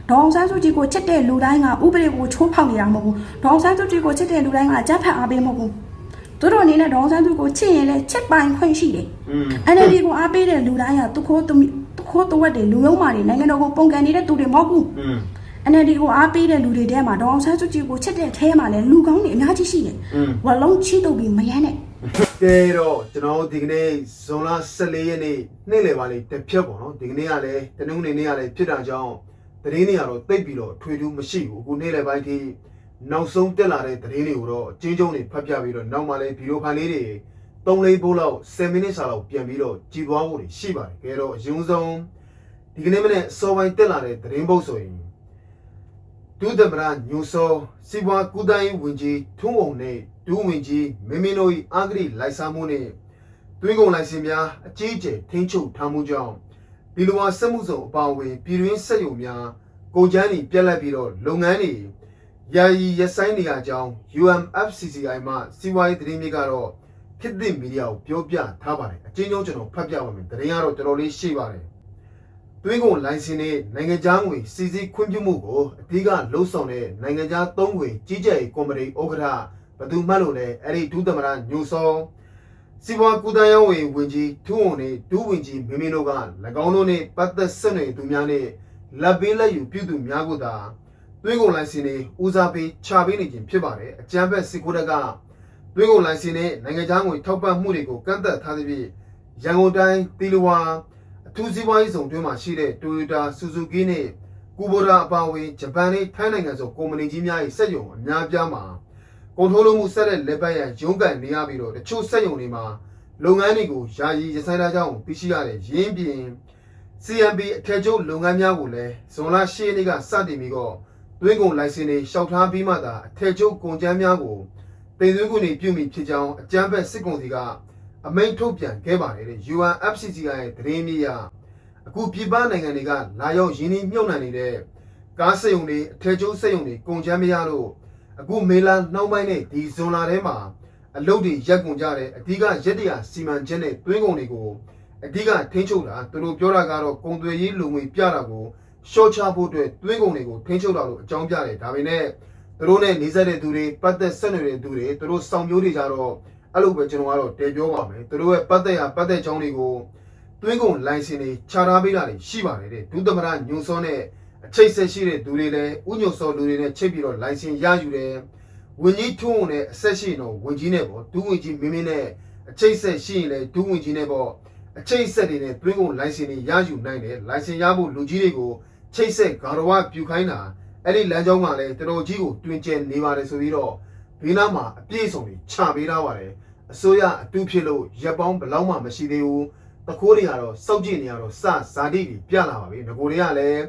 ဒေါအောင်ဆန်းစုကြည်ကိုချစ်တဲ့လူတိုင်းကဥပဒေကိုချိုးဖောက်နေတာမဟုတ်ဘူးဒေါအောင်ဆန်းစုကြည်ကိုချစ်တဲ့လူတိုင်းကအကြမ်းဖက်အားပေးမဟုတ်ဘူးသူတို့အနေနဲ့ဒေါအောင်ဆန်းစုကိုချစ်ရင်လည်းချစ်ပိုင်ခွင့်ရှိတယ်NLDကိုအားပေးတဲ့လူတိုင်းကသူခိုးတဝက်တွေလူယုံမာတွေနိုင်ငံတော်ကိုပုံကန်နေတဲ့သူတွေမဟုတ်ဘူးNLDကိုအားပေးတဲ့လူတွေထဲမှာဒေါအောင်ဆန်းစုကြည်ကိုချစ်တဲ့ထဲမှာလည်းလူကောင်းတွေအများကြီးရှိတယ်ဝလုံးချီတုပ်ပြီးမရမ်းနဲ့ကဲတော့ကျွန်တော်ဒီကနေ့ဇွန်လ14ရက်နေ့နေ့လယ်ပါလေးတစ်ဖြတ်ပေါ့နော်ဒီကနေ့ကလည်းတနင်္ဂနွေနေ့ကလည်းဖြစ်တာကြောင့်သတင်းတွေကတော့တိတ်ပြီးတော့ထွေထူးမရှိဘူးအခုနေ့လယ်ပိုင်းထိနောက်ဆုံးတက်လာတဲ့သတင်းတွေကိုတော့အချင်းချင်းတွေဖတ်ပြပြီးတော့နောက်မှလည်းဗီဒီယိုဖိုင်လေးတွေ3-4ပို့လောက်10မိနစ်စာလောက်ပြန်ပြီးတော့ကြည်သွားဖို့ရှိပါတယ်ကဲတော့အရင်ဆုံးဒီကနေ့မနေ့စောပိုင်းတက်လာတဲ့သတင်းပုတ်ဆိုရင်ဒုသမ္မတညိုစောစီပွားကူတိုင်းဝင်ကြီးထုံးုံနဲ့ဒုဝင်ကြီးမင်းမင်းတို့၏အာဂရိလိုက်စားမှုနဲ့တွင်းကုန်လိုင်စင်များအကြီးအကျယ်ထိန်းချုပ်ထားမှုကြောင့်ဒီလိုဟာစက်မှုစုံအပါအဝင်ပြည်တွင်းစက်ရုံများကုန်ကျန်းတွေပြက်လက်ပြီးတော့လုပ်ငန်းတွေယာယီရပ်ဆိုင်းနေရကြောင်း UMFCCI မှစီးပွားရေးသတင်းမြစ်ကတော့ခေတ်သစ်မီဒီယာကိုပြောပြထားပါတယ်အချင်းချင်းကျွန်တော်ဖတ်ပြပါမယ်သတင်းကတော့တော်တော်လေးရှိပါတယ်တွင်းကုန်လိုင်စင်နဲ့နိုင်ငံခြားငွေစီစစ်ခွင့်ပြုမှုကိုအဓိကလှုံ့ဆော်တဲ့နိုင်ငံခြားသုံးငွေကြီးကြပ်ရေးကော်မတီဥက္ကဋ္ဌဘသူမှတ်လို့လဲအဲ့ဒီဒုသမ္မတညိုစောစီပွားကူတန်းရောင်းဝင်ကြီးထုံးုံနဲ့ဒုဝင်ကြီးမင်းမင်းတို့က၎င်းတို့နဲ့ပတ်သက်ဆက်နွယ်သူများနဲ့လက်ပေးလက်ယူပြုသူများကိုသာတွင်းကုန်လိုင်စင်တွေဦးစားပေးချပေးနေခြင်းဖြစ်ပါတယ်အကြမ်းဖက်စစ်ကိုတက်ကတွင်းကုန်လိုင်စင်နဲ့နိုင်ငံခြားငွေထောက်ပံ့မှုတွေကိုကန့်သတ်ထားသဖြင့်ရန်ကုန်တိုင်းတီလဝါအထူးစီးပွားရေးဆောင်တွင်းမှာရှိတဲ့ Toyota Suzuki နဲ့ Kubota အပါအဝင်ဂျပန်နဲ့ထိုင်းနိုင်ငံဆိုကုမ္ပဏီကြီးများ၏စက်ရုံအများပြားမှာကုန်ထုတ်လုပ်မှုဆက်လက်လက်ပတ်ရန်ရုန်းကန်နေရပြီးတော့တချို့စက်ရုံတွေမှာလုပ်ငန်းတွေကိုယာယီရပ်ဆိုင်းထားကြောင်းသိရှိရတယ်ရင်းပြင် CMB အထက်ချုပ်လုပ်ငန်းများကိုလည်းဇွန်လ10ရက်နေ့ကစတင်ပြီးတော့တွင်းကုန်လိုင်စင်တွေရှောက်ထားပြီးမှသာအထက်ချုပ်ကုန်ကျန်းများကိုတင်သွင်းခွင့်ပြုမိဖြစ်ကြောင်းအကြမ်းဖက်စစ်ကောင်စီကအမိန့်ထုတ်ပြန်ခဲ့ပါတယ်တဲ့ UNFCCI ရဲ့သတင်းမြစ်ရအခုပြည်ပနိုင်ငံတွေကလာရောက်ရင်းနှီးမြှုပ်နှံနေတဲ့ကားစက်ရုံတွေအထက်ချုပ်စက်ရုံတွေကုန်ကျန်းများတို့အခုမေလနှောင်းပိုင်းနဲ့ဒီဇွန်လထဲမှာအလုပ်တွေရက်ကုန်ကြတဲ့အဓိကရက်တရာစီမံချက်နဲ့တွင်းကုန်တွေကိုအဓိကထိန်းချုပ်တာသူတို့ပြောတာကတော့ကုန်သွယ်ရေးလူငွေပြတာကိုရှော့ချဖို့အတွက်တွင်းကုန်တွေကိုထိန်းချုပ်တာလို့အကြောင်းပြတယ်ဒါပေမဲ့သူတို့နဲ့နေဆက်တဲ့သူတွေပတ်သက်ဆက်နွယ်တဲ့သူတွေသူတို့စောင့်မျိုးတွေကြတော့အဲ့လိုပဲကျွန်တော်ကတော့တည်ပြောပါမယ်သူတို့ရဲ့ပတ်သက်ကြောင်းတွေကိုတွင်းကုန်လိုင်စင်တွေချထားပေးတာတွေရှိပါတယ်တဲ့ဒုသမ္မတညွန်စောနဲ့အချိတ်ဆက်ရှိတဲ့သူတွေလည်းဥညွတ်စောလူတွေနဲ့ချိတ်ပြီးတော့လိုင်စင်ရယူတယ်ဝင်ကြီးထုံးုံနဲ့အဆက်ရှိတော့ဝင်ကြီးနဲ့ပေါ့ဒုဝင်ကြီးမင်းမင်းနဲ့အချိတ်ဆက်ရှိရင်လည်းဒုဝင်ကြီးနဲ့ပေါ့အချိတ်ဆက်တွေနဲ့တွင်းကုန်လိုင်စင်တွေရယူနိုင်တယ်လိုင်စင်ရဖို့လူကြီးတွေကိုချိတ်ဆက်ဂါရဝပြုခိုင်းတာအဲ့ဒီလမ်းကြောင်းကလည်းတော်တော်ကြီးကိုတွင်ကျယ်နေပါတယ်ဆိုပြီးတော့ဘေးနားမှာအပြည့်စုံတွေချပေးထားပါတယ်အစိုးရအတူဖြစ်လို့ရပ်ပေါင်းဘလောက်မှမရှိသေးဘူးတခိုးတွေကတော့စောက်ကြည့်နေရတော့စဇာတိတွေပြလာပါပြီငကိုတွေကလည်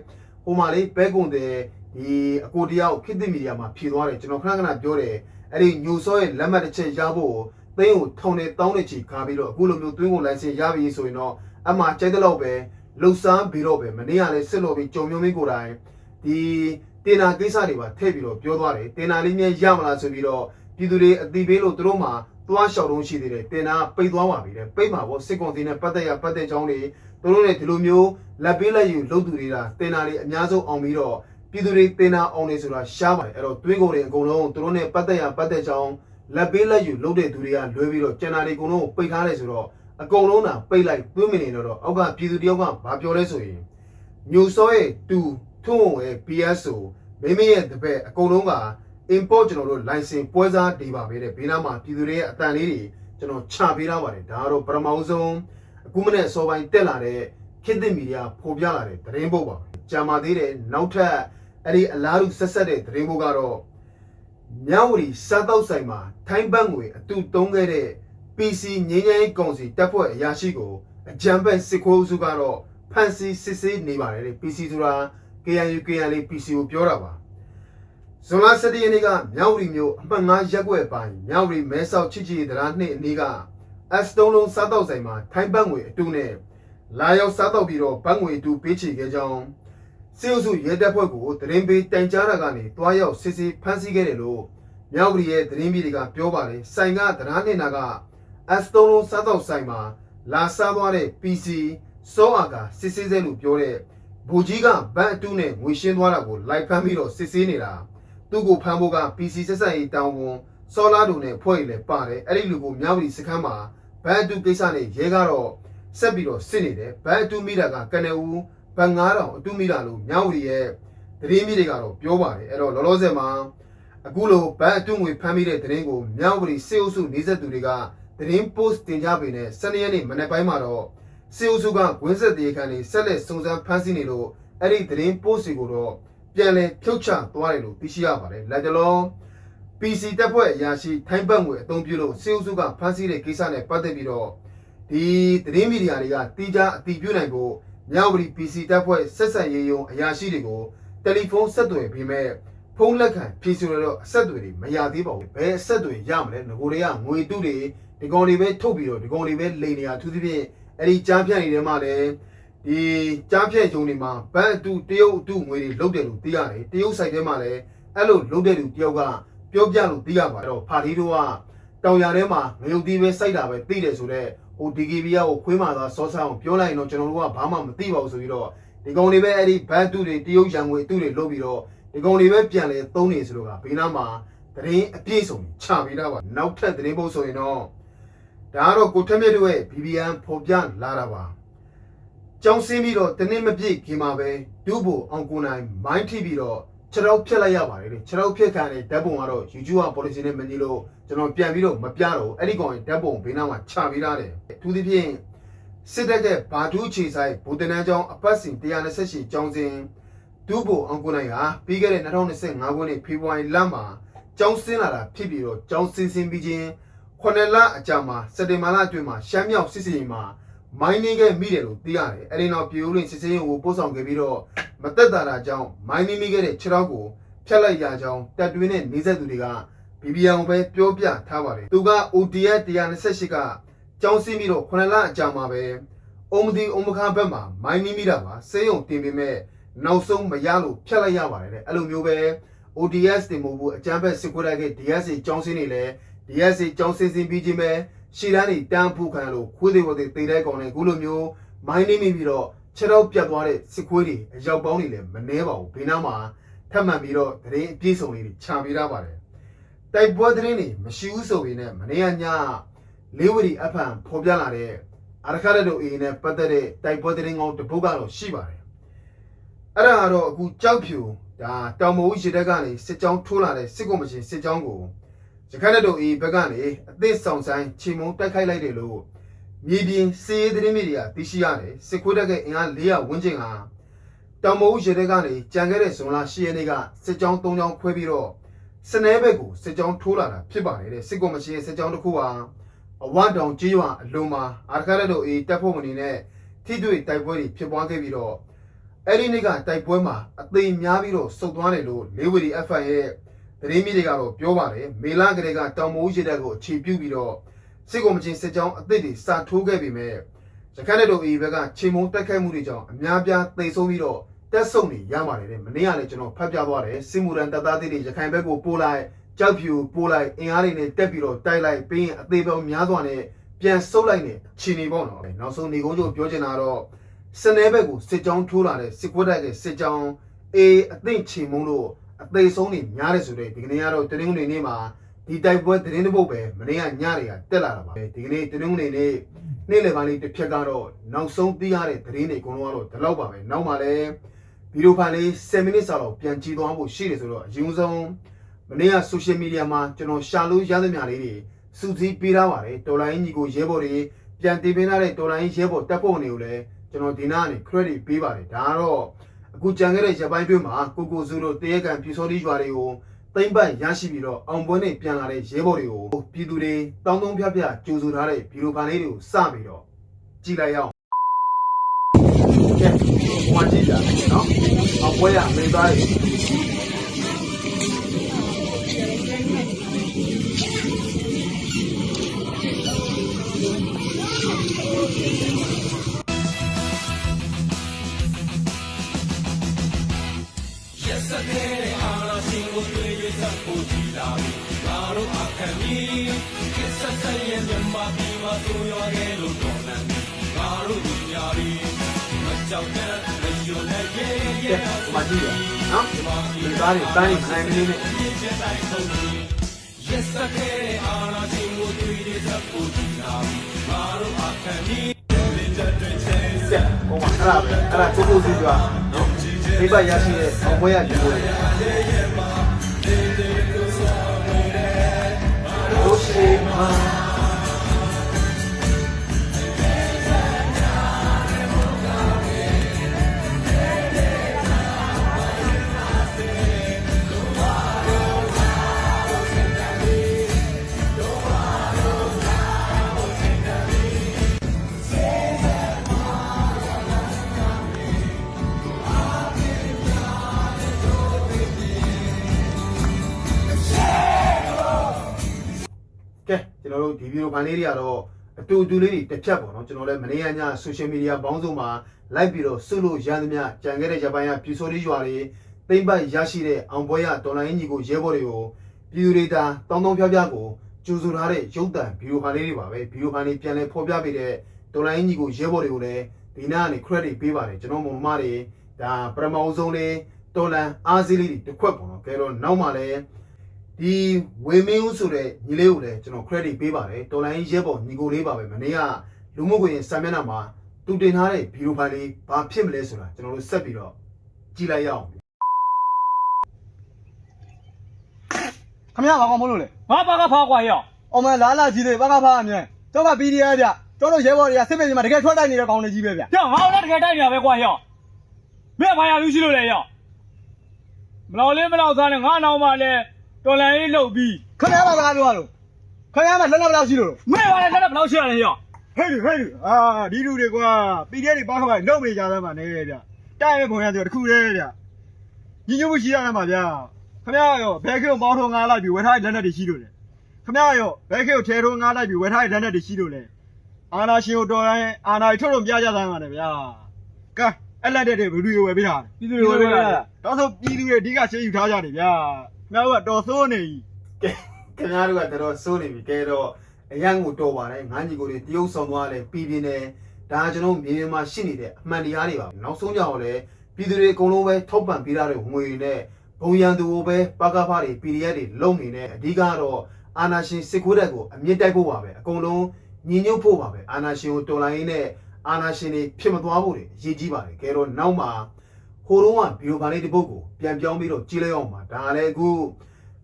းဟိုမှာလေးဘဲကုန်တဲ့ဒီအကိုတရားကိုခေတ်သစ်မီဒီယာမှာဖြေသွားတယ်ကျွန်တော်ခဏပြောတယ်အဲ့ဒီညိုစောရဲ့လက်မှတ်တစ်ချက်ရဖို့သိန်းကိုထောင်နဲ့တောင်းနဲ့ချီခါပြီးတော့အခုလိုမျိုးတွင်းကုန်လိုင်စင်ရပြီဆိုရင်တော့အမှကြိုက်တဲ့လောက်ပဲလှုပ်ရှားပြီးတော့ပဲမနေ့ကလည်းစစ်လို့ပြီးကြုံမျိုးမင်းကိုယ်တိုင်ဒီတင်နာကိစ္စတွေပါထည့်ပြီးတော့ပြောသွားတယ်တင်နာလေးမြဲရမလားဆိုပြီးတော့ပြည်သူတွေအတိပေးလို့သူတို့မှာသွားလျှောက်တုံးရှိသေးတယ်တင်နာပိတ်သွားပါပြီတဲ့ပိတ်မှာပေါ့စစ်ကောင်စီနဲ့ပတ်သက်ကြောင်းတွေသူတို့နဲ့ဒီလိုမျိုးလက်ပေးလက်ယူလုပ်သူတွေကတင်နာတွေအများဆုံးအောင်ပြီးတော့ပြည်သူတွေတင်နာအောင်နေဆိုတာရှားပါတယ်အဲ့တော့တွင်းကုန်တွေအကုန်လုံးသူတို့နဲ့ပတ်သက်ကြောင်းလက်ပေးလက်ယူလုပ်တဲ့သူတွေကလွဲပြီးတော့ကျန်တာတွေအကုန်လုံးပိတ်ထားတယ်ဆိုတော့အကုန်လုံးသာပိတ်လိုက်သွင်းမနေတော့အောက်ကပြည်သူတယောက်ကဘာပြောလဲဆိုရင်ညိုစောရဲ့တူထုံးရဲ့ BSO မိမရဲ့တပည့်အကုန်လုံးက import ကျွန်တော်တို့ license ပွဲစားတွေပါပဲတဲ့ဘေးနားမှာပြည်သူတွေရဲ့အတန်လေးတွေကျွန်တော်ချပေးထားပါတယ်ဒါကတော့ပထမဆုံးအခုမနေ့စောပိုင်းတက်လာတဲ့ခေတ်သစ်မီဒီယာဖော်ပြလာတဲ့သတင်းပုတ်ပါကြာမာသေးတယ်နောက်ထပ်အဲ့ဒီအလားတူဆက်တဲ့သတင်းပုတ်ကတော့မြဝတီစားတောက်ဆိုင်မှာထိုင်းဘတ်ငွေအတူတုံးခဲ့တဲ့ PC ငင်းငယ်ကောင်စီတပ်ဖွဲ့အရာရှိကိုအကြံဖက်စစ်ခိုးစုကတော့ဖန်စီစစ်ဆေးနေပါတယ်တဲ့ PC ဆိုတာ KNU PC ကိုပြောတာပါဇွန်လ17ရက်နေ့ကမြောက်ရီမြို့အမှတ်9ရပ်ကွက်ပိုင်းမြောက်ရီမဲဆောက်ချစ်ချီတရားနှစ်အနီးက S3 လုံးစားတောက်ဆိုင်မှာထိုင်းဘတ်ငွေအတူနဲ့လာရောက်စားတောက်ပြီးတော့ဘတ်ငွေအတူပေးချေခဲ့ကြောင်းစစ်အုပ်စုရဲတပ်ဖွဲ့ကိုသတင်းပေးတိုင်ကြားတာကနေတွားရောက်စစ်ဆေးဖမ်းဆီးခဲ့တယ်လို့မြောက်ရီရဲ့သတင်းပြည်တွေကပြောပါတယ်ဆိုင်ကတရားနှစ်နာက S3 လုံးစားတောက်ဆိုင်မှာလာစားသွားတဲ့ PC စောအာကစစ်ဆေးစေလို့ပြောတဲ့ ဘူကြီးကဘတ်အတူနဲ့ငွေရှင်းသွားတာကိုလိုက်ဖမ်းပြီးတော့စစ်ဆေးနေတာသူ့ကိုဖမ်းဖို့က PC ဆက်ဆက်ရေးတောင်းဝန်စောလာတို့နဲ့ဖွဲ့ရည်လည်းပါတယ်အဲ့ဒီလူကိုမြောက်ပြီးစခန်းမှာဘတ်အတူကိစ္စနဲ့ရဲကတော့ဆက်ပြီးတော့စစ်နေတယ်ဘတ်အတူမိတာကကနေဦးဘတ်9000အတူမိတာလို့မြောက်ရီရဲ့သတင်းမိတွေကတော့ပြောပါတယ်အဲ့တော့လောလောဆယ်မှာအခုလိုဘတ်အတူငွေဖမ်းမိတဲ့သတင်းကိုမြောက်ရီစေအုပ်စုနေဆက်သူတွေကသတင်း post တင်ကြပေနဲ့12ရက်နေ့မနေ့ပိုင်းမှာတော့စေအုပ်စုကကွင်းဆက်တရားခံတွေဆက်လက်စုံစမ်းဖမ်းဆီးနေလို့အဲ့ဒီသတင်း post တွေကိုတော့ပြန်လည်ဖြုတ်ချသွားတယ်လို့သိရှိရပါတယ်လက်တလုံး PC တပ်ဖွဲ့အရာရှိထိုင်းဘတ်ငွေအသုံးပြုလို့စေအုပ်စုကဖမ်းဆီးတဲ့ကိစ္စနဲ့ပတ်သက်ပြီးတော့ဒီသတင်းမီဒီယာတွေကတီးခြားအတည်ပြုနိုင်ဖို့မြောက်ရီ PC တပ်ဖွဲ့ဆက်ဆက်ရေးယုံအရာရှိတွေကိုတယ်လီဖုန်းဆက်သွယ်ပြီးမဲ့ဖုန်းလက်ခံဖြည့်ဆိုရတော့အဆက်အသွယ်တွေမရသေးပါဘူးဘယ်အဆက်အသွယ်ရမလဲငကိုတွေကငွေတုတွေဒီကောင်တွေပဲထုတ်ပြီးတော့ဒီကောင်တွေပဲလိန်နေရသူသဖြင့်အဲ့ဒီကြားဖြတ်နေတဲ့မှာလည်းဒီကြားဖြတ်ဂျုံတွေမှာဘတ်အတူတရုတ်အတူငွေတွေလုတ်တယ်လို့သိရတယ်တရုတ်ဆိုင်ထဲမှာလည်းအဲ့လိုလုတ်တဲ့လူတယောက်ကပြောပြလို့သိရပါတော့ဖာလီတို့ကတောင်ရထဲမှာငရုတ်သီးပဲစိုက်တာပဲသိတယ်ဆိုတော့ဟို DKB ကဟိုခွေးမာသာစောဆန်းအောင်ပြောလိုက်ရင်တော့ကျွန်တော်တို့ကဘာမှမသိပါဘူးဆိုပြီးတော့ဒီကောင်တွေပဲအဲ့ဒီဘတ်အတူတွေတရုတ်ရန်ငွေအတူတွေလုတ်ပြီးတော့ဒီကောင်တွေပဲပြန်လဲသုံးနေဆိုတော့ကဘေးနားမှာသတင်းအပြည့်စုံချပေးတာပါနောက်ထပ်သတင်းပုတ်ဆိုရင်တော့ဒါကတော့ကိုထက်မြတ်တို့ရဲ့ BBN ဖော်ပြလာတာပါကြောင်းစင်းပြီးတော့တနေ့မပြည့်ခင်မှာပဲဒုဘိုအောင်ကိုနိုင်မိုင်းထိပြီးတော့ခြေထောက်ဖြတ်လိုက်ရပါတယ်လေခြေထောက်ဖြတ်ခံတဲ့ဓာတ်ပုံကတော့ YouTube က policy နဲ့မညီလို့ကျွန်တော်ပြန်ပြီးတော့မပြတော့အဲ့ဒီကောင်ဓာတ်ပုံဘေးနားမှာချပေးထားတယ်သူသဖြင့်စစ်တပ်ကဘာဒူးချေဆိုင်ဘူတနန်းကျောင်းအပတ်စဉ်128ကျောင်းစဉ်ဒုဘိုအောင်ကိုနိုင်ဟာပြီးခဲ့တဲ့2025ခုနှစ်ဖေဖော်ဝါရီလမှာကျောင်းဆင်းလာတာဖြစ်ပြီးတော့ကျောင်းဆင်းပြီးချင်း9လအကြာမှာစက်တင်ဘာလအတွင်းမှာရှမ်းမြောက်စစ်စင်မှာမိုင်းနေခဲ့မိတယ်လို့သိရတယ်။အဲဒီနောက်ပြည်ဦးလင်းစစ်စင်ကိုပို့ဆောင်ခဲ့ပြီးတော့မသက်သာတာကြောင့်မိုင်းနေမိခဲ့တဲ့ခြေထောက်ကိုဖြတ်လိုက်ရကြောင်းတပ်တွင်းနဲ့နေဆက်သူတွေက BBN ပဲပြောပြထားပါတယ်။သူက ODS 128ကကျောင်းဆင်းပြီးတော့9လအကြာမှာပဲအုံမဒီအုံမခါဘက်မှာမိုင်းနေမိတာပါ။စေယုံတင်ပေမဲ့နောက်ဆုံးမရလို့ဖြတ်လိုက်ရပါတယ်တဲ့။အဲ့လိုမျိုးပဲ ODS တင်မို့ဘူးအကြမ်းဖက်စစ်ခွေးတိုက်က DSA ကျောင်းဆင်းနေလဲDSA ကျောင်းစင်းပြီးချင်းပဲရှီတန်းနေတန်းဖို့ခံလို့ခွေးတွေပေါ်တွေတေးတဲ့ကောင်တွေခုလိုမျိုးမိုင်းနေမိပြီးတော့ခြေတော့ပြတ်သွားတဲ့စစ်ခွေးတွေအရောက်ပေါင်းတွေလည်းမနှဲပါဘူးဘေးနားမှာထပ်မံပြီးတော့သတင်းအပြည့်စုံလေးတွေခြံပေးထားပါတယ်တိုက်ပွဲသတင်းတွေမရှိဘူးဆိုပေမဲ့မနေ့ကညလေးဝတီအဖန်ဖော်ပြလာတဲ့အာရခရတို့အေးနဲ့ပတ်သက်တဲ့တိုက်ပွဲသတင်းကောင်းတစ်ပုဒ်ကတော့ရှိပါတယ်အဲ့ဒါကတော့အခုကြောက်ဖြူဒါတောင်မဦးရေတက်ကနေစစ်ကြောင်းထိုးလာတဲ့စစ်ကုမရှင်စစ်ကြောင်းကိုရခိုင်တပ်တော်အေဘက်ကနေအသစ်ဆောင်ဆိုင်ချီမုံတိုက်ခိုက်လိုက်တယ်လို့မြေပြင်စီးရေးသတင်းတွေသိရှိရတယ်စစ်ခွေးတပ်ကအင်အား400ဝန်းကျင်ဟာတောင်မဦးရေတပ်ကနေကြံခဲ့တဲ့ဇွန်လ10ရက်နေ့ကစစ်ကြောင်း3ကြောင်းခွဲပြီးတော့စနေဘက်ကိုစစ်ကြောင်းထိုးလာတာဖြစ်ပါတယ်တဲ့စစ်ကော်မရှင်ရဲ့စစ်ကြောင်းတစ်ခုဟာအဝတောင်ကျေးရွာအလုံးမှာအာရခရတပ်တော်အေတပ်ဖွဲ့ဝင်တွေနဲ့ထိတွေ့တိုက်ပွဲတွေဖြစ်ပွားခဲ့ပြီးတော့အဲ့ဒီနေ့ကတိုက်ပွဲမှာအသေးများပြီးတော့စုပ်သွားတယ်လို့လေးဝတီ FN ရဲ့သတင်းမီဒီယာကတော့ပြောပါတယ်မေလကလေးကတောင်မိုးရေတပ်ကိုအခြေပြုပြီးတော့စစ်ကောင်မချင်းစစ်ကြောင်းအသစ်တွေစာထိုးခဲ့ပေမဲ့ရခိုင်တပ်တော်အေဘက်ကချေမုံတိုက်ခိုက်မှုတွေကြောင့်အများပြားသိမ်းဆုံးပြီးတော့တက်ဆုံနေရပါတယ်တဲ့မနေ့ကလည်းကျွန်တော်ဖတ်ပြသွားတယ်စစ်မှုရန်တပ်သားတွေရခိုင်ဘက်ကိုပို့လိုက်ကြောက်ဖြူပို့လိုက်အင်အားတွေနဲ့တက်ပြီးတော့တိုက်လိုက်ပြီးရင်အသေးပေါင်းများစွာနဲ့ပြန်ဆုတ်လိုက်နေခြေနေပေါ့နော်နောက်ဆုံးနေကုန်းချုပ်ပြောချင်တာတော့စနေဘက်ကိုစစ်ကြောင်းထိုးလာတဲ့စစ်ခွေးတိုက်ကစစ်ကြောင်းအေအသိချေမုံလို့အသေးဆုံးနေများတယ်ဆိုတော့ဒီကနေ့ကတော့တနင်္ဂနွေနေ့မှာဒီတိုက်ပွဲသတင်းတစ်ပုဒ်ပဲမနေ့ကညတွေကတက်လာတာပါဒီကနေ့တနင်္ဂနွေနေ့နေ့လယ်ပိုင်းလေးတစ်ဖြတ်ကတော့နောက်ဆုံးသိရတဲ့သတင်းတွေအကုန်လုံးကတော့ဒီလောက်ပါပဲနောက်မှလည်းဗီဒီယိုဖိုင်လေး10မိနစ်စာလောက်ပြန်ကြည့်သွားဖို့ရှိတယ်ဆိုတော့အရင်ဆုံးမနေ့က social media မှာကျွန်တော်ရှာလို့ရသမျှလေးတွေစုစည်းပေးထားပါတယ်တော်လိုင်းညီကိုရဲဘော်တွေပြန်တင်ပေးထားတဲ့တော်လိုင်းရဲဘော်တပ်ဖွဲ့တွေကိုလည်းကျွန်တော်ဒီနားကနေ credit ပေးပါတယ်ဒါကတော့အခုကြံခဲ့တဲ့ရပိုင်းတွင်းမှာကိုစုတို့တရေကန်ပြူစောတိရွာတွေကိုသိမ့်ပတ်ရရှိပြီးတော့အောင်ပွဲနဲ့ပြန်လာတဲ့ရဲဘော်တွေကိုပြည်သူတွေတောင်းတုံးဖြတ်ဖြတ်ကြိုဆိုထားတဲ့ဗီဒီယိုဖိုင်လေးတွေကိုစပြီးတော့ကြည့်လိုက်ရအောင်ကဲဟိုကြည့်ကြနော်အောင်ပွဲရမင်းသားတွေစတဲ့အာနာရှင်ကိုတွေ့ရသဖို့ကြည်လာပြီငါတို့အခမ်းကြီးကစ္စဆယ်ရဲ့မြန်မာပြည်မှာသူရွာခဲ့လို့တော်လန်ငါတို့ညီညာပြီမကြောက်တဲ့ ရောလည်းရဲရဲ ကဲဒီမှာကြည့်ရနော်ဒီသားတွေတန်းနေနိုင်မနေနဲ့ ချက်တိုင်းဆုံးပြီးရက်စက်ခဲ့တဲ့အာဏာရှင်ကိုတွေ့ရတဲ့ပုံကြည့်လာငါတို့အခမ်းကြီးလက်တွေချဲ ကဲဟိုမှာအဲ့ဒါကိုကိုစီကြွားနော်မိဘရရှိတဲ့အောင်ပွဲရဒီကိုလို့ရှိမှာ ကဲကျွန်တော်တို့ဒီဗီဒီယိုဖိုင်လေးတွေကတော့အတူတူလေးတွေတစ်ဖြတ်ပေါ့နော်ကျွန်တော်လည်းမနေ့ကညဆိုရှယ်မီဒီယာပေါင်းစုံမှာလိုက်ပြီးတော့ဆုလို့ရသမျှကြံခဲ့တဲ့ဂျပန်ကပြူစော်လေးရွာတွေသိမ့်ပတ်ရရှိတဲ့အောင်ပွဲရဒေါ်လာရင်းကြီးကိုရဲဘော်တွေကိုပြည်သူတွေတာတောင်းတောင်းဖျားဖျားကိုကြိုဆိုထားတဲ့ရုပ်တံဗီဒီယိုဖိုင်လေးတွေပါပဲဗီဒီယိုဖိုင်လေးပြန်လည်ဖော်ပြပေးတဲ့ဒေါ်လာရင်းကြီးကိုရဲဘော်တွေကိုလည်းဒီနားကနေ credit ပေးပါတယ်ကျွန်တော်မုံမတွေဒါပရမောင်ဆုံးလေးတော်လန်အားစီးလေးတွေတစ်ခွက်ပေါ့နော်ကဲတော့နောက်မှလည်းဒီဝေမင်းဦးဆိုတဲ့ညီလေးကိုလည်းကျွန်တော် credit ပေးပါတယ်တော်လိုင်းရဲဘော်ညီကိုလေးပါပဲမနေ့ကလူမှုကွန်ရက်စာမျက်နှာမှာတူတင်ထားတဲ့ဗီဒီယိုဖိုင်လေးဘာဖြစ်မလဲဆိုတာကျွန်တော်တို့ဆက်ပြီးတော့ကြည့်လိုက်ရအောင် ခမရဘာကောင်မလို့လဲ ငါဘာကဖောက်ကွာရော အောင်မလာလာကြီးတွေဘာကဖားအမြဲကျောက်က PDF ဗျကျောတို့ရဲဘော်တွေကစစ်ပေကြီးမှာတကယ်ထွက်တိုက်နေတဲ့ကောင်တွေကြီးပဲဗျ ကြောက်ငါ့လည်းတကယ်တိုက်နေတာပဲကွာရောမင်းဘာရလူရှိလို့လဲရောမလောက်လေးမလောက်သားနဲ့ငါနောက်မှလည်းတော်လန်ရေးလုပ်ပြီး ခမရဘာစကားပြောရလို့ခမရမှာလက်လက်ဘယ်လောက်ရှိလို့ မင်းဘာလဲလက်ဘယ်လောက်ရှိရလဲရော ဟဲ့လူအာဒီလူတွေကွာ PDF တွေဘာခါပါလုံနေကြသားမှာနေဗျတိုက်မဲ့ပုံရဆိုတခုတည်းဗျညီညွတ်မှုရှိရမှာဗျခမရရောဘဲခေကိုပေါင်းထုံးငားလိုက်ပြီးဝယ်ထားတဲ့လက်နက်တွေရှိလို့လေခမရရောဘဲခေကိုထဲထုံးငားလိုက်ပြီးဝယ်ထားတဲ့လက်နက်တွေရှိလို့လေအာနာရှင်ကိုတော်ရင်အာနာထုတ်ထုတ်ပြကြသားမှာလေဗျကဲအဲ့လက်တဲ့တွေဘယ်သူတွေဝယ်ပေးတာလဲ ပြည်သူတွေဝယ်ပေးတာ တော့ဆိုပြည်သူတွေအဓိကရှေးယူထားကြတယ်ဗျာခင်ဗျားတို့ကတော်ဆိုးနေပြီ ကဲခင်ဗျားတို့ကတော်စိုးနေပြီကဲတော့အရန်ကိုတော်ပါတယ်ငါညီကိုတွေတရုပ်ဆောင်သွားလဲပြည်ပြင်းနေဒါကျွန်တော်မြေပြင်မှာရှိနေတဲ့အမှန်တရားတွေပါနောက်ဆုံးကြတော့လဲပြည်သူတွေအကုန်လုံးပဲထောက်ပံ့ပေးထားတဲ့ငွေတွေနဲ့ဘုံရန်သူကိုပဲပကဖတွေ PDF တွေလုံနေတဲ့အဓိကတော့အာနာရှင်စစ်ခွေးတက်ကိုအမြင့်တိုက်ဖို့ပါပဲအကုန်လုံးညီညွတ်ဖို့ပါပဲအာနာရှင်ကိုတော်လိုင်းရင်းနဲ့အာနာရှင်တွေဖြစ်မသွားဖို့တွေအရေးကြီးပါတယ်ကဲတော့နောက်မှာဟိုတုန်းကဗီဒီယိုဖိုင်လေးတစ်ပုဒ်ကိုပြန်ပြောင်းပြီးတော့ကြည့်လိုက်အောင်ပါဒါလည်းအခု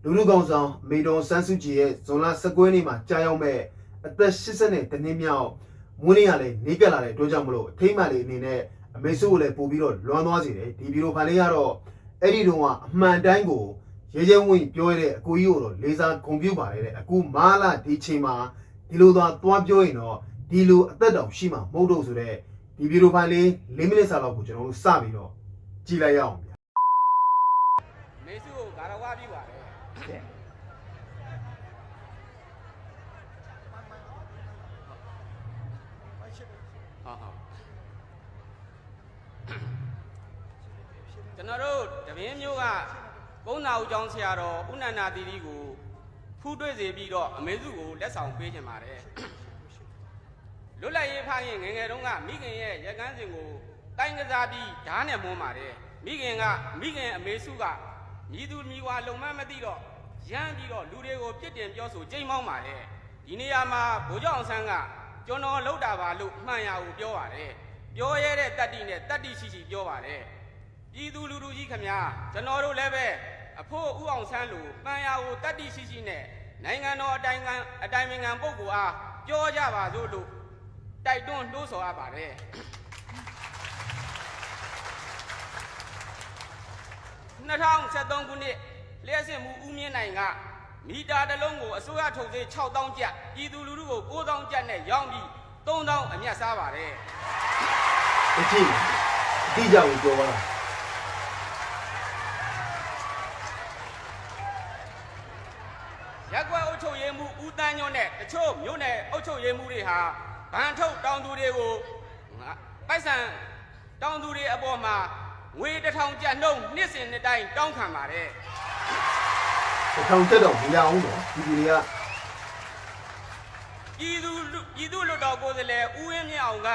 လူလူကောင်ဆောင်မေတော်စန်းစုကြည်ရဲ့ဇွန်လ19ရက်နေ့မှာကြာရောက်မဲ့အသက်80နဲ့တနှစ်မြောက်မွေးနေ့ကလည်းနေကက်လာတဲ့အတွက်ကြောင့်မလို့အထိမ့်မှန်လေးအနေနဲ့အမေစုကိုလည်းပို့ပြီးတော့လွမ်းသွားစေတယ်ဒီဗီဒီယိုဖိုင်လေးကတော့အဲ့ဒီတုန်းကအမှန်တိုင်းကိုရဲရဲဝင့်ပြောရတဲ့အကိုကြီးကိုတော့လေးစားဂုဏ်ပြုပါတယ်တဲ့အခုမာလာဒီချိန်မှာဒီလိုသွားပြောရင်တော့ဒီလိုအသက်တောင်ရှိမှာမဟုတ်တော့ဆိုတဲ့ဒီဗီဒီယိုဖိုင်လေး4မိနစ်စာလောက်ကိုကျွန်တော်တို့စပြီးတော့ကြည့်လိုက်ရအောင်ဗျာ မေစုကိုဂါရဝပြုပါတယ်ကျွန်တော်တို့တပင်းမျိုးကကုန်းသာဦးကျောင်းဆရာတော်ဦးနန္ဒာသီရိကိုဖူးတွေ့စေပြီးတော့အမေစုကိုလက်ဆောင်ပေးခြင်းပါတယ်လွတ်လပ်ရေးဖခင်ငယ်ငယ်တုန်းကမိခင်ရဲ့ရက်ကန်းစင်ကိုတိုင်းကစားပြီးဓာတ်နဲ့မွန်းပါတယ်မိခင်အမေစုကမြည်သူမြည်ဝါလုံမမသိတော့ရမ်းပြီးတော့လူတွေကိုပြစ်တင်ပြောဆိုကြိမ်းမောင်းပါတယ်ဒီနေရာမှာဗိုလ်ချုပ်အောင်ဆန်းကကျွန်တော်လှုပ်တာပါလို့မှန်ရကိုပြောပါတယ်ပြောရတဲ့တတ္တိနဲ့တတ္တိရှိရှိပြောပါတယ်ပြည်သူလူထုကြီးခမညာကျွန်တော်တို့လည်းပဲအဖို့ဥအောင်ဆန်းလို့မှန်ရကိုတတ္တိရှိရှိနဲ့နိုင်ငံတော်အတိုင်ပင်ခံပုဂ္ဂိုလ်အားပြောကြပါစို့လို့တိုက်တွန်းနှိုးဆော်ရပါတယ်2013ခုနှစ်လျှက်စစ်မှုဦးမြင့်နိုင်ကမီတာတစ်လုံးကိုအစိုးရထုတ်သေး6000ကျပ်ပြည်သူလူထုကို9000ကျပ်နဲ့ရောင်းပြီး3000အမြတ်စားပါတယ်တကြည့်အတိအကျကိုပြောပါလား ရက်ကွက်အုပ်ချုပ်ရေးမှုဦးတန်းညွန့်နဲ့တချို့မြို့နယ်အုပ်ချုပ်ရေးမှုတွေဟာဗန်ထုတ်တောင်သူတွေကိုပိုက်ဆံတောင်သူတွေအပေါ်မှာငွေ1000ကျပ်နှုန်းနှစ်စဉ်နှစ်တိုင်းတောင်းခံပါတယ်။ထောင်တက်တော့မရအောင်တော့ဒီတွေက ပြည်သူလွတ်တော်ကိုယ်စားလှယ်ဦးဝင်းမြင့်အောင်က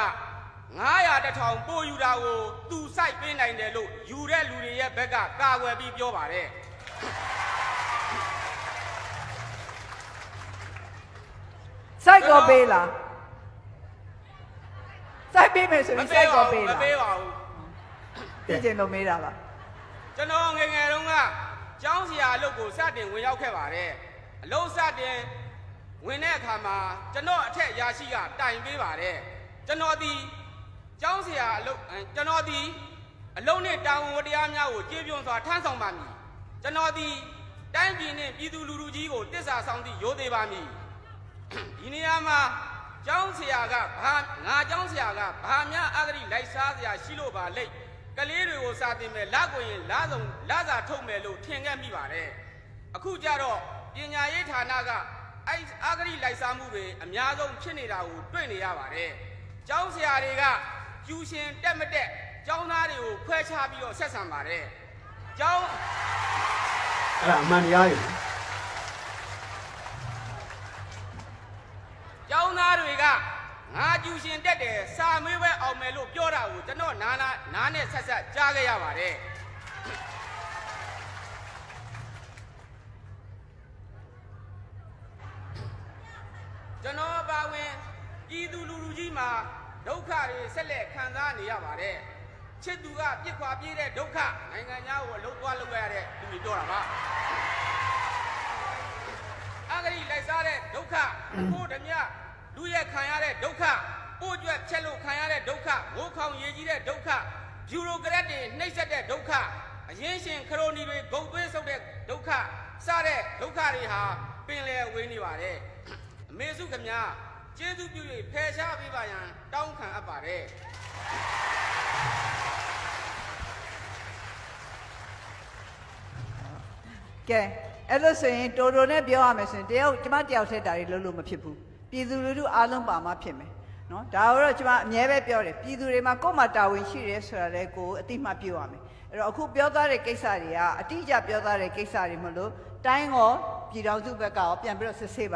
900တထောင်ပို့ယူတာကိုသူစိုက်ပေးနိုင်တယ်လို့ယူတဲ့လူတွေရဲ့ဘက်ကကာကွယ်ပြီးပြောပါတယ်စိုက်ကောပေးလားစိုက်ပေးမယ်ဆိုရင်စိုက်ကောပေးလားမပေးပါဘူး သိချင်လို့မေးတာပါ ကျွန်တော်ငယ်ငယ်တုန်းကကျောင်းဆရာအလုပ်ကိုစတင်ဝင်ရောက်ခဲ့ပါတယ်အလုပ်စတင်ဝင်တဲ့အခါမှာကျွန်တော်အထက်ရာရှိကတိုင်ပေးပါတယ်ကျွန်တော်ဒီကျောင်းဆရာအလုပ်ကျွန်တော်ဒီအလုပ်နဲ့တာဝန်ဝတ္တရားများကိုကျေပြွန်စွာထမ်းဆောင်ပါမည်ကျွန်တော်ဒီတိုင်းပြည်နဲ့ပြည်သူလူထုကြီးကိုတစ္ဆာဆောင်သည့်ရိုသေပါမည်ဒီနေရာမှာကျောင်းဆရာကငါကျောင်းဆရာကဘာများအဂတိလိုက်စားစရာရှိလို့ပါလိမ့်ကလေးတွေကိုစာတင်မယ်လက်ကိုရင်လစာထုတ်မယ်လို့ထင်ခဲ့မိပါတယ်အခုကြတော့ပညာရေးဌာနကအဲ့အဂတိလိုက်စားမှုတွေအများဆုံးဖြစ်နေတာကိုတွေ့နေရပါတယ်ကျောင်းဆရာတွေကကျူရှင်တက်မတက်ကျောင်းသားတွေကိုခွဲခြားပြီးတော့ဆက်ဆံပါတယ်ကျောင်းအဲ့ဒါအမှန်တရားရဲ့ကျောင်းသားတွေကငါကျူရှင်တက်တယ်စာမေးပွဲအောင်မယ်လို့ပြောတာကိုကျွန်တော်နားနဲ့ဆက်ကြားခဲ့ရပါတယ်ကျွန်တော်ပါဝင်ပြည်သူလူထုကြီးမှာဒုက္ခတွေဆက်လက်ခံစားနေရပါတယ်ချစ်သူကပြစ်ခွာပြေးတဲ့ဒုက္ခနိုင်ငံသားကိုအလုံးသွားလုပ်ရတဲ့သူတွေပြောတာပါအဂတိလိုက်စားတဲ့ဒုက္ခကိုဓမြလူရဲ့ခံရတဲ့ဒုက္ခပို့ကျွတ်ချက်လို့ခံရတဲ့ဒုက္ခငိုးခေါင်ရည်ကြီးတဲ့ဒုက္ခဗျူရိုကရက်တွေနှိပ်စက်တဲ့ဒုက္ခအရင်ရှင်ခရိုနီတွေဂုံသွေးဆုပ်တဲ့ဒုက္ခစတဲ့ဒုက္ခတွေဟာပင်လယ်ဝေးနေပါတယ်အမေစုခင်ဗျာကျေးဇူးပြု၍ဖယ်ရှားပေးပါရန်တောင်းခံအပ်ပါတယ်ကဲအဲ့လိုဆိုရင်တိုနဲ့ပြောရမယ်ဆိုရင်ကျမတယောက်ထက်တာတွေလုံးလို့မဖြစ်ဘူးပြည်သူလူထုအားလုံးပါမှဖြစ်မယ်နော်ဒါတော့ကျမအမြဲပဲပြောတယ်ပြည်သူတွေမှာကိုယ်မှာတာဝန်ရှိတယ်ဆိုတာလေကိုအတိမတ်ပြုရမယ်အဲ့တော့အခုပြောသားတဲ့ကိစ္စတွေကအတိအကျပြောသားတဲ့ကိစ္စတွေမလို့တိုင်းရောပြည်တော်စုဘက်ကရောပြန်ပြီးတော့စစ်ဆေး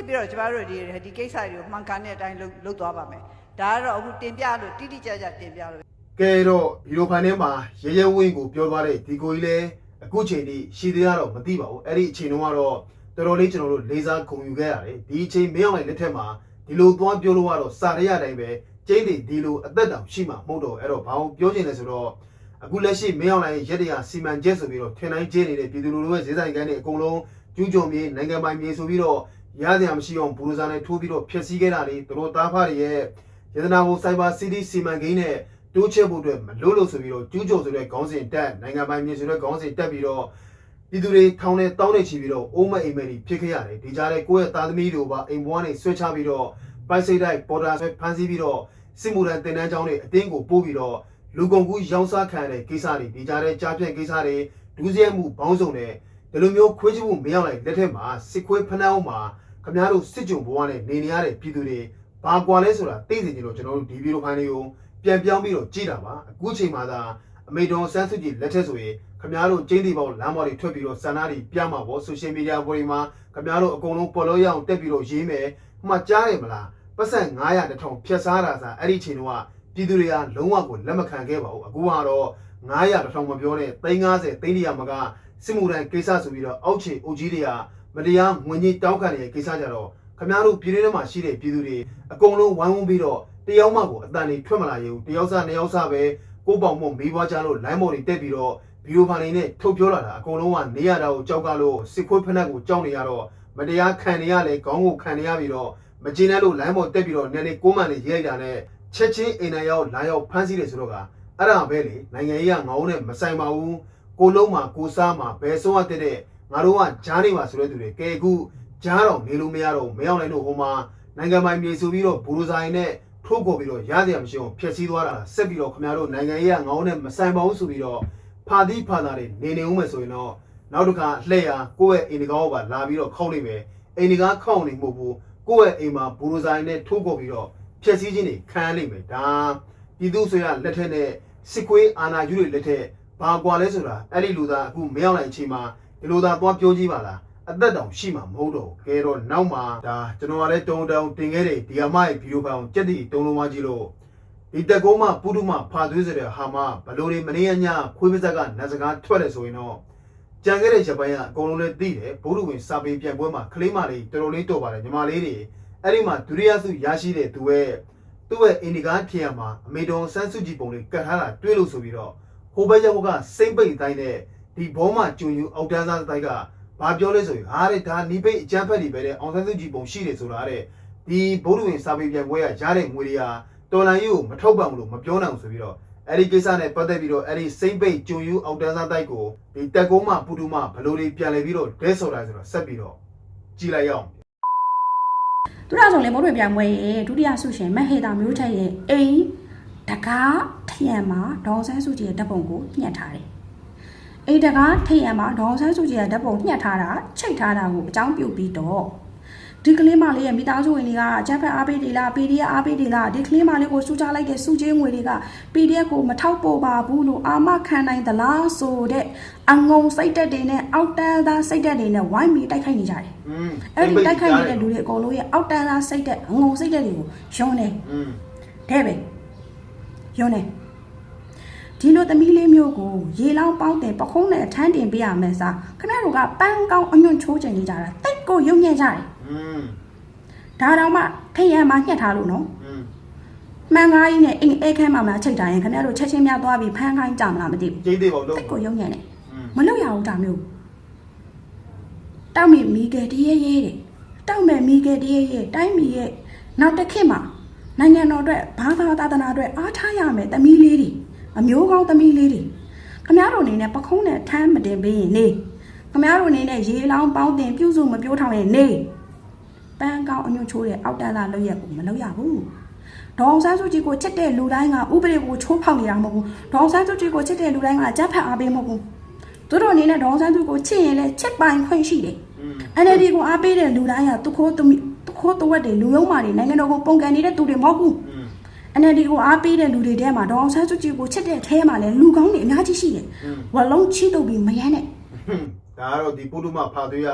ပြီးတော့ကျမတို့ဒီကိစ္စတွေကိုမှန်ကန်တဲ့အတိုင်းလုပ်သွားပါမယ်ဒါကတော့အခုတင်ပြလို့တိတိကျကျတင်ပြလို့ကဲတော့ဗီဒီယိုဖိုင်ထဲမှာရဲရဲဝင်းကိုပြောသွားတဲ့ဒီကိုကြီးလည်းအခုချိန်ထိရှိသေးတော့မသိပါဘူးအဲ့ဒီအချိန်တုန်းကတော့တော်တော်လေးကျွန်တော်တို့လေးစားဂုဏ်ယူခဲ့ရတယ်ဒီအချိန်မင်းအောင်လိုက်လက်ထက်မှာဒီလိုသွားပြောလို့ကတော့စာရရတိုင်းပဲကျင်းတွေဒီလိုအသက်တောင်ရှိမှာမဟုတ်တော့အဲ့တော့ဘာလို့ပြောချင်လဲဆိုတော့အခုလက်ရှိမင်းအောင်လိုက်ရက်တရာစီမံချက်ဆိုပြီးတော့ထင်တိုင်းကျင်းနေတဲ့ပြည်သူလူထုရဲ့ဈေးဆိုင်ကိုင်းတွေအကုန်လုံးကျူးကျော်မြေနိုင်ငံပိုင်မြေဆိုပြီးတော့ရစရာမရှိအောင်ဘူရိုဇာနဲ့ထိုးပြီးတော့ဖျက်ဆီးခဲ့တာလေတို့သားဖားတွေရဲ့ရတနာဘုံစိုက်ဘာစီတီစီမံကိန်းနဲ့တိုးချဲ့ဖို့အတွက်မလို့ဆိုပြီးတော့ကျူးကျော်ဆိုတဲ့ခေါင်းစဉ်တက်နိုင်ငံပိုင်မြေဆိုတဲ့ခေါင်းစဉ်တက်ပြီးတော့ပြည်သူတွေထောင်နဲ့တောင်းနေချီပြီးတော့အိုးမအိမ်မက်တွေဖြစ်ခဲ့ရတယ်ဒီကြားထဲကိုယ့်ရဲ့သားသမီးတို့ပါအိမ်ဘွားတွေဆွဲချပြီးတော့ပိုက်စိတ်တိုင်းပေါ်တာဆွဲဖမ်းဆီးပြီးတော့စစ်မှုထမ်းတင်တန်းကျောင်းတွေအတင်းကိုပို့ပြီးတော့လူကုန်ကူးရောင်းစားခံတဲ့ကိစ္စတွေဒီကြားထဲကြားပြန့်ကိစ္စတွေဒုစရိုက်မှုပေါင်းစုံတဲ့ဒီလိုမျိုးခွေးချမှုမရောက်လိုက်လက်ထက်မှာစစ်ခွေးဖနှောင်းမှာခင်ဗျားတို့စစ်ကြုံဘဝနဲ့နေနေရတဲ့ပြည်သူတွေဘာကွာလဲဆိုတာသိနေကြလို့ကျွန်တော်တို့ဒီဗီဒီယိုဖိုင်လေးကိုပြန်ပြောင်းပြီးတော့ကြည့်တာပါအခုချိန်မှာသာအမေတော်ဆန်းစုကြည်လက်ထက်ဆိုရင်ခင်ဗျားတို့ကျင်းတီပေါလမ်းပေါ်တွေထွက်ပြီးတော့စန္ဒာတွေပြမှာပေါ့ဆိုရှယ်မီဒီယာပေါ်တွေမှာခင်ဗျားတို့အကုန်လုံးပေါ်လို့ရအောင်တက်ပြီးတော့ရေးမယ်ဟိုမှာကြားတယ်မလားပတ်စံ900တထောင်ဖြတ်စားတာစားအဲ့ဒီချိန်တော့ပြည်သူတွေကလုံးဝကိုလက်မခံခဲ့ပါဘူးအခုကတော့900တထောင်မပြောနဲ့350 300မကစစ်မှုထမ်းကိစ္စဆိုပြီးတော့အောက်ခြေအုပ်ကြီးတွေကမတရားငွေကြီးတောင်းခံနေတဲ့ကိစ္စကြတော့ခင်ဗျားတို့ပြည်တွင်းထဲမှာရှိတဲ့ပြည်သူတွေအကုန်လုံးဝိုင်းဝန်းပြီးတော့တယောက်မှကိုအတန်တွေထွက်မလာရဘူးတယောက်စားနှစ်ယောက်စားပဲကိုပေါင်မို့မေးပွားကြလို့လိုင်းမော်တွေတက်ပြီးတော့ဗီဒီယိုဖိုင်တွေနဲ့ထုတ်ပြောလာတာအကုန်လုံးကနေရတာကိုကြောက်ကလို့စစ်ခွေးဖက်နှက်ကိုကြောက်နေရတော့မတရားခံနေရလေခေါင်းကိုခံနေရပြီးတော့မကျေနပ်လို့လိုင်းမော်တက်ပြီးတော့နည်းနည်းကိုးမှန်လေးရိုက်တာနဲ့ချက်ချင်းအိမ်နိုင်ရောက်လာရောက်ဖမ်းဆီးတယ်ဆိုတော့ကအဲ့ဒါပဲလေနိုင်ငံရေးကငေါင်းနဲ့မဆိုင်ပါဘူးကိုလုံးမှာကိုစားမှာဘယ်ဆုံးရတဲ့ငါတို့ကဂျားနေပါဆိုတဲ့သူတွေကဲအခုဂျားတော့နေလို့မရတော့မရောက်နိုင်တော့ဟိုမှာနိုင်ငံပိုင်မြေဆိုပြီးတော့ဘူရိုဇိုင်းနဲ့ထိုးခေါ်ပြီးတော့ရစရာမရှိအောင်ဖျက်ဆီးသွားတာဆက်ပြီးတော့ခင်ဗျားတို့နိုင်ငံရေးကငေါင်းနဲ့မဆိုင်ပါဘူးဆိုပြီးတော့ဖာသီးဖာသာတွေနေဦးမယ်ဆိုရင်တော့နောက်တစ်ခါလှည့်ရကိုယ့်ရဲ့အိမ်တကားကိုပါလာပြီးတော့ခေါင်းနေမယ်အိမ်တကားခေါင်းနေမှုဘူးကိုယ့်ရဲ့အိမ်မှာဘူရိုဇိုင်းနဲ့ထိုးခေါ်ပြီးတော့ဖျက်ဆီးခြင်းတွေခံရလိမ့်မယ်ဒါပြည်သူဆိုရလက်ထက်နဲ့စစ်ခွေးအာဏာယူတွေလက်ထက်ဘာကွာလဲဆိုတာအဲ့ဒီလူသားအခုမရောက်နိုင်ချိန်မှာဒီလိုသာသွားပြောကြည့်ပါလားအသက်တောင်ရှိမှာမဟုတ်တော့ကဲတော့နောက်မှာဒါကျွန်တော်ကလည်းတုံတင်ခဲ့တယ်ဒီအမရဲ့ဗီဒီယိုဖိုင်ကိုကြက်တီတုံလုံးသွားကြည့်လို့ဒီ ဒီတက်ကုန်းမှာပုထုမဖာသွေးဆိုတဲ့ဟာမှာဘလို့တွေမနေရညခွေးပါဇက်ကနတ်စကားထွက်တယ်ဆိုရင်တော့ကြံခဲ့တဲ့ရပိုင်းကအကုန်လုံးလည်းသိတယ်ဘုရုဝင်စာပေပြန်ပွဲမှာကလေးမလေးတော်တော်လေးတော်ပါတယ်ညီမလေးတွေအဲ့ဒီမှာဒုတိယဆုရရှိတဲ့သူရဲ့အင်ဒီကားထင်ရမှာအမေတော်ဆန်းစုကြည်ပုံလေးကတ်ထားတာတွေ့လို့ဆိုပြီးတော့ဟိုဘက်ရောက်ကစိမ့်ပိတ်တိုင်းနဲ့ဒီဘောမှာကျွန်းယူအောက်တန်းစားတိုက်ကဘာပြောလဲဆိုရင်ဟာတဲ့ဒါနီးပိတ်အကျန်းဖက်တွေပဲတဲ့အောင်ဆန်းစုကြည်ပုံရှိတယ်ဆိုတာတဲ့ဒီဘုရုဝင်စာပေပြန်ပွဲကရတဲ့ငွေတွေဟာတော်လန်ကြီးကိုမထုတ်ပံလို့မပြောနိုင်ဘူးဆိုပြီးတော့အဲ့ဒီကိစ္စနဲ့ပတ်သက်ပြီးတော့အဲ့ဒီစိမ့်ပိတ်ကျွန်းယူအောက်တန်းစားတိုက်ကိုဒီတက်ကုန်းမှာပုထုမဘလို့တွေပြန်လဲပြီးတော့ဒဲဆော်တာဆိုတော့ဆက်ပြီးတော့ကြည်လိုက်ရအောင် သူရဆောင်လေဘုရားပြန်ပွဲရဲ့ဒုတိယဆုရှင်မဟေတာမျိုးထက်ရဲ့အိမ်တကားထရံမှာဒေါ်ဆန်းစုကြည်ရဲ့ဓာတ်ပုံကိုညှက်ထားတယ်အိမ်တကားထရံမှာဒေါ်ဆန်းစုကြည်ရဲ့ဓာတ်ပုံညှက်ထားတာချိတ်ထားတာကိုအကြောင်းပြုပြီးတော့ဒီကလေးမလေးရဲ့မိသားစုဝင်တွေကဂျက်ဖက်အားပေးတယ်လား PDF အားပေးတယ်လားဒီကလေးမလေးကိုစူချလိုက်တဲ့စူချေးငွေတွေက PDF ကိုမထောက်ပို့ပါဘူးလို့အာမခံနိုင်သလားဆိုတဲ့အငုံစိတ်တက်တွေနဲ့အောက်တန်းသားစိတ်တက်တွေနဲ့ဝိုင်းပြီးတိုက်ခိုက်နေကြတယ်အဲ့ဒီတိုက်ခိုက်နေတဲ့လူတွေအကုန်လုံးရဲ့အောက်တန်းသားစိတ်တက်အငုံစိတ်တက်တွေကိုယွန်းနေတဲ့ပဲယွန်းနေဒီလိုသမီးလေးမျိုးကိုရေလောင်းပေါင်းတင်ပခုံးနဲ့ထမ်းတင်ပေးရမယ်စားခင်ဗျားတို့ကပန်းကောင်းအညွန့်ချိုးချင်နေကြတာတိတ်ကိုယုံညံ့ကြတယ်ဒါတော့မှထရံမှာညှက်ထားလို့နော်မှန်ကားကြီးနဲ့အိမ်အိတ်ခမ်းမှာချိတ်ထားရင်ခင်ဗျားတို့ချက်ချင်းများသွားပြီးဖမ်းခိုင်းကြမလားမသိဘူးကျိတ်သေးပါလို့တိတ်ကိုယုံညံ့တယ်မလုပ်ရဘူးဒါမျိုးတောက်မီကယ်တရေရဲတဲ့တောက်မဲ့မီကယ်တရေရဲတိုင်းမီရဲ့နောက်တစ်ခေတ်မှာနိုင်ငံတော်အတွက်ဘာသာသာသနာအတွက်အားထားရမယ်သမီးလေးတွေအမျိုးကောင်းသမီးလေးတွေခင်ဗျားတို့အနေနဲ့ပခုံးနဲ့ထမ်းမတင်ပေးရင်နေခင်ဗျားတို့အနေနဲ့ရေလောင်းပေါင်းတင်ပြုစုမပြိုးထောင်ရင်နေပန်းကောင်းအညွန့်ချိုးတဲ့အောက်တန်းသားလုပ်ရက်ကိုမလုပ်ရဘူးဒေါအောင်ဆန်းစုကြည်ကိုချစ်တဲ့လူတိုင်းကဥပဒေကိုချိုးဖောက်နေတာမဟုတ်ဘူးဒေါအောင်ဆန်းစုကြည်ကိုချစ်တဲ့လူတိုင်းကကြက်ဖက်အားပေးမဟုတ်ဘူးသူတို့အနေနဲ့ဒေါအောင်ဆန်းစုကိုချစ်ရင်လည်းချစ်ပိုင်ခွင့်ရှိတယ်NLD ကိုအားပေးတဲ့လူတိုင်းကသူခိုးတဝက်တွေလူယုံမာတွေနိုင်ငံတော်ကိုပုံကန်နေတဲ့သူတွေမဟုတ်ဘူးNLD ကိုအားပေးတဲ့လူတွေထဲမှာဒေါအောင်ဆန်းစုကြည်ကိုချစ်တဲ့ထဲမှာလည်းလူကောင်းတွေအများကြီးရှိတယ်ဝလုံးချီတုပ်ပြီးမယမ်းနဲ့ဒါကတော့ဒီပုထုမဖာသွေးက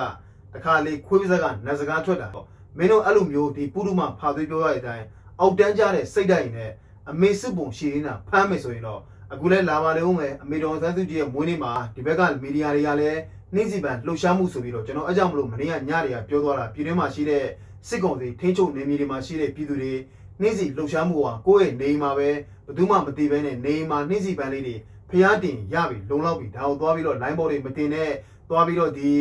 တခါလေခွေးပါဇက်ကနတ်စကားထွက်တာပေါ့မင်းတို့အဲ့လိုမျိုးဒီပုထုမဖာသွေးပြောရတဲ့အတိုင်းအောက်တန်းကြတဲ့စိတ်ဓာတ်ရင်နဲ့အမေစစ်ပုံရှိနေတာဖမ်းမယ်ဆိုရင်တော့အခုလဲလာပါလေဦးမယ်အမေတော်ဆန်းစုကြည်ရဲ့မွေးနေ့မှာဒီဘက်ကမီဒီယာတွေကလည်းနှိမ့်စီပန်လှုပ်ရှားမှုဆိုပြီးတော့ကျွန်တော်အကြောင်းမလို့မနေ့ကညတွေကပြောသွားတာပြည်တွင်းမှာရှိတဲ့စစ်ကောင်စီထိန်းချုပ်နေမြေတွေမှာရှိတဲ့ပြည်သူတွေနှိမ့်စီလှုပ်ရှားမှုဟာကိုယ့်ရဲ့နေအိမ်မှာပဲဘယ်သူမှမသိဘဲနဲ့နေအိမ်မှာနှိမ့်စီပန်လေးတွေဖျားတင်ရပြီလုံလောက်ပြီဒါကိုသွားပြီးတော့ line board တွေမတင်နဲ့သွားပြီးတော့ဒီ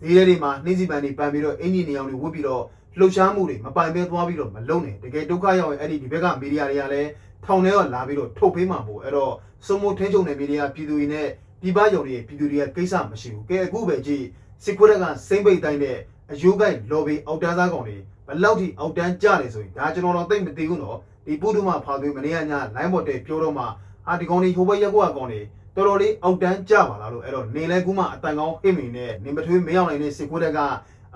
ဈေးတွေမှာနှိမ့်စီပန်တွေပန်ပြီးတော့အင်ဂျင်နေအောင်တွေဝတ်ပြီးတော့လှုပ်ရှားမှုတွေမပိုင်ပဲသွားပြီးတော့မလုံနဲ့တကယ်ဒုက္ခရောက်ရင်အဲ့ဒီဘက်ကမီဒီယာတွေကလည်းထောင်ထဲကလာပြီးတော့ထုတ်ပေးမှာပေါ့အဲ့တော့စုံမထင်းချုံတဲ့မီဒီယာပြည်သူတွေနဲ့ပြည်ပရုံတွေပြည်သူတွေကကိစ္စမရှိဘူးကဲအခုပဲကြည့်စစ်ခွေးကစိမ့်ပိတ်တိုင်းတဲ့အယူကိုက်လော်ဘီအောက်တန်းစားကောင်တွေဘလောက်ထိအောက်တန်းကြတယ်ဆိုရင်ဒါကျွန်တော်တော့သိမသိဘူးနော်ဒီပုထုမဖာသွေးမနေ့ကည line board တဲ့ပြောတော့မှဟာဒီကောင်တွေဟိုဘက်ရက်ကွာကောင်တွေတော်တော်လေးအောက်တန်းကြပါလားလို့အဲ့တော့နေလဲကူးမှအတန်ကောင်းဟိမ့်မိနဲ့နေမထွေးမရောက်နိုင်တဲ့စစ်ခွေးက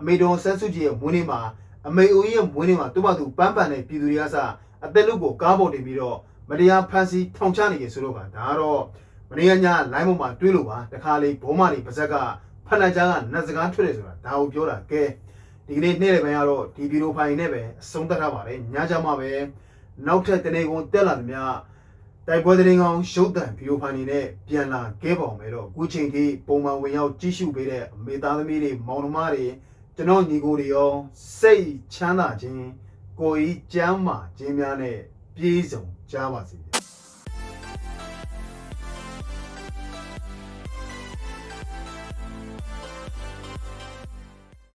အမေတော်ဆန်းစုကြည်ရဲ့မွေးနေ့မှာအမေအိုကြီးရဲ့မွေးနေ့မှာသူ့ဘာသူပန်းပန်တဲ့ပြည်သူတွေကစအသက်လူကိုကားပေါ်တင်ပြီးတော့မတရားဖမ်းဆီးထောင်ချနေကြဆိုတော့ကဒါကတော့မနေ့ကည line board မှာတွေးလို့ပါတခါလေဘောမတွေပါဇက်ကဖက်လက်ကြားကနတ်စကားထွက်တယ်ဆိုတာဒါကိုပြောတာကဲဒီကနေ့နေ့လည်ပိုင်းကတော့ဒီဗီဒီယိုဖိုင်နဲ့ပဲအဆုံးသတ်ထားပါတယ်ညချမှပဲနောက်ထပ်တနေ့ကုန်တက်လာသမျှတိုက်ပွဲသတင်းကောင်းရုပ်သံဗီဒီယိုဖိုင်နဲ့ပြန်လာခဲ့ပါမယ်တော့အခုချိန်ထိပုံမှန်ဝင်ရောက်ကြည့်ရှုပေးတဲ့မိသားသမီးတွေမောင်နှမတွေကျွန်တော်ညီကိုတွေရောစိတ်ချမ်းသာခြင်းကိုယ်ကြီးကျမ်းမာခြင်းများနဲ့ပြည့်စုံကြပါစေ